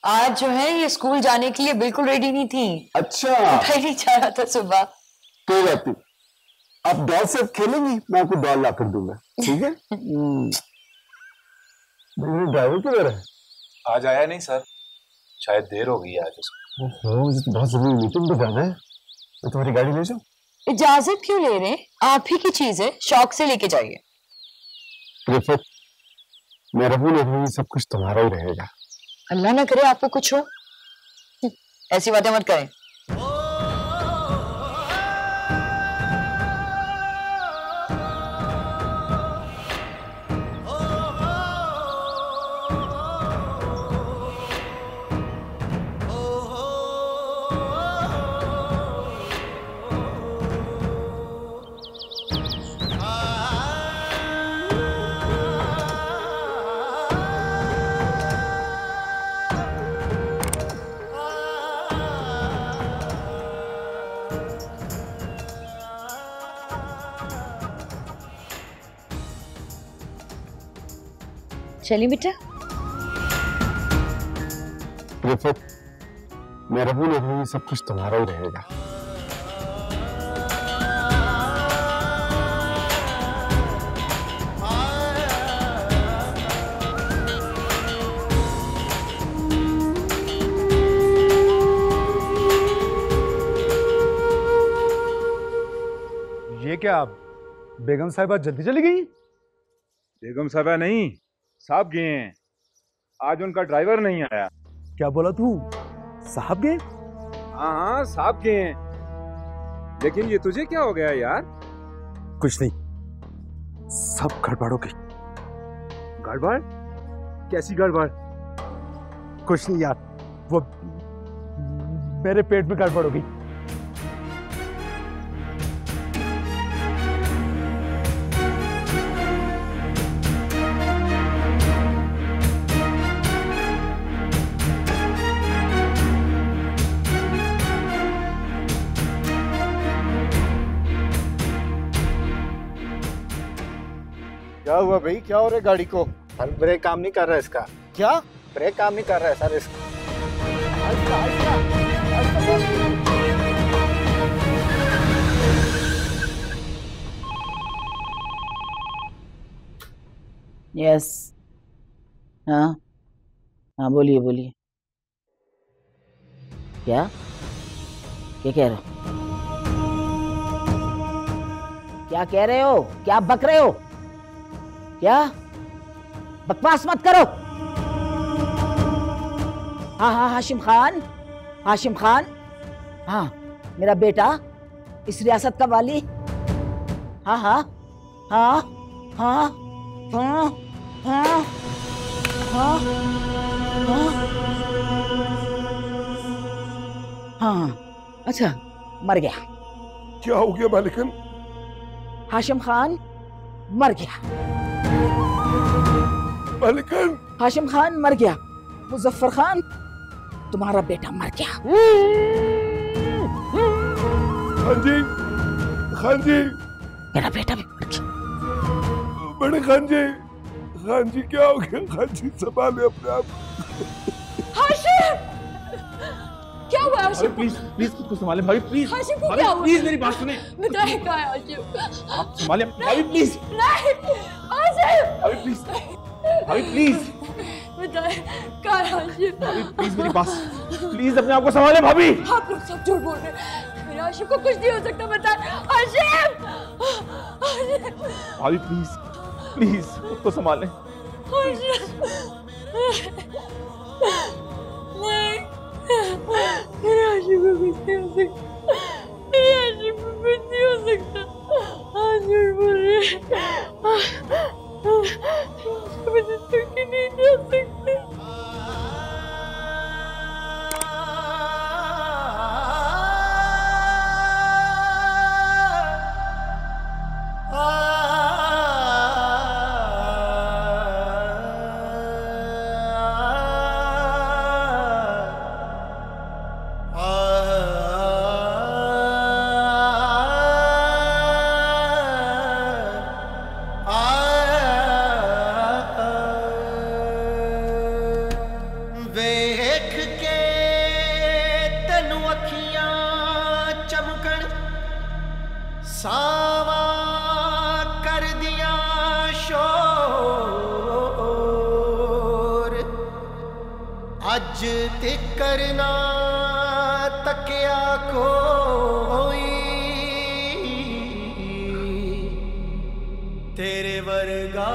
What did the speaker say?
आज जो है ये स्कूल जाने के लिए बिल्कुल रेडी नहीं थी। अच्छा, उठा नहीं जा रहा था सुबह। कोई बात नहीं, आप डॉल से खेलेंगी, मैं आपको डॉल ला कर दूंगा, ठीक है? ड्राइवर किधर है? आज आया नहीं सर, शायद देर हो गई है आज उसको। मुझे तो बहुत जरूरी मीटिंग पे जाना है, मैं तुम्हारी गाड़ी ले जाऊं? इजाजत क्यों ले रहे हैं? आप ही की चीज है, शौक से लेके जाइए। रिफत, मैं रहूं ना रहूं, सब कुछ तुम्हारा ही रहेगा। अल्लाह ना करे आपको कुछ हो, ऐसी बातें मत करें। चलिए बेटा। रिफत, मैं रहूं ना रहूं, सब कुछ तुम्हारा ही रहेगा। ये क्या, बेगम साहिबा जल्दी चली गई? बेगम साहबा नहीं, साहब गए हैं। आज उनका ड्राइवर नहीं आया। क्या बोला तू? साहब गए? हाँ, साहब गए हैं। लेकिन ये तुझे क्या हो गया यार? कुछ नहीं, सब गड़बड़ हो गई। गड़बड़? कैसी गड़बड़? कुछ नहीं यार, वो मेरे पेट में गड़बड़ हो गई। क्या हुआ भाई, क्या हो रहा है गाड़ी को? सर ब्रेक काम नहीं कर रहा है इसका। क्या ब्रेक काम नहीं कर रहा है सर इसका? यस, हाँ हाँ, बोलिए बोलिए। क्या क्या कह रहे हो? क्या कह रहे हो? क्या बक रहे हो? क्या बकवास मत करो। हाँ हाँ, हाशिम खान, हाशिम खान, हाँ मेरा बेटा, इस रियासत का वाली। हाँ हाँ हाँ हाँ हाँ हाँ हाँ हाँ हाँ, अच्छा मर गया। क्या हो गया मालिकन? हाशिम खान मर गया। मालिकन, हाशिम खान मर गया। मुजफ्फर खान, तुम्हारा बेटा मर गया। खान जी, खान जी, मेरा बेटा भी मर गया। बड़े खान जी क्या हो गया? खान जी संभाले अपने आप। हाशिम, क्या हुआ हाशिम? प्लीज प्लीज खुद को संभाले भाभी, प्लीज। हाशिम को क्या हुआ? प्लीज मेरी बात सुने। बताए क्या है हाशिम? आप संभाले भाभी, प्लीज। नहीं हाशिम, भाभी प्लीज, भाभी प्लीज। बताए क्या है हाशिम? भाभी प्लीज मेरी बात, प्लीज अपने आप को संभाले भाभी। आप लोग सब झूठ बोल रहे हैं, मेरे हाशिम को कुछ नहीं हो सकता। बताए हाशिम, हाशिम। भाभी प्लीज प्लीज खुद को संभाले। हाशिम नहीं, मेरे हाशिम को कुछ नहीं हो सकता, मेरे हाशिम को कुछ नहीं हो सकता। हाँ झूठ बोल रहे हैं, मुझे छोड़ के नहीं जा सकते। वेख के तेनू अखियां चमकण सावा कर दिया शोर अज तिकर ना तकिया कोई तेरे वर्गा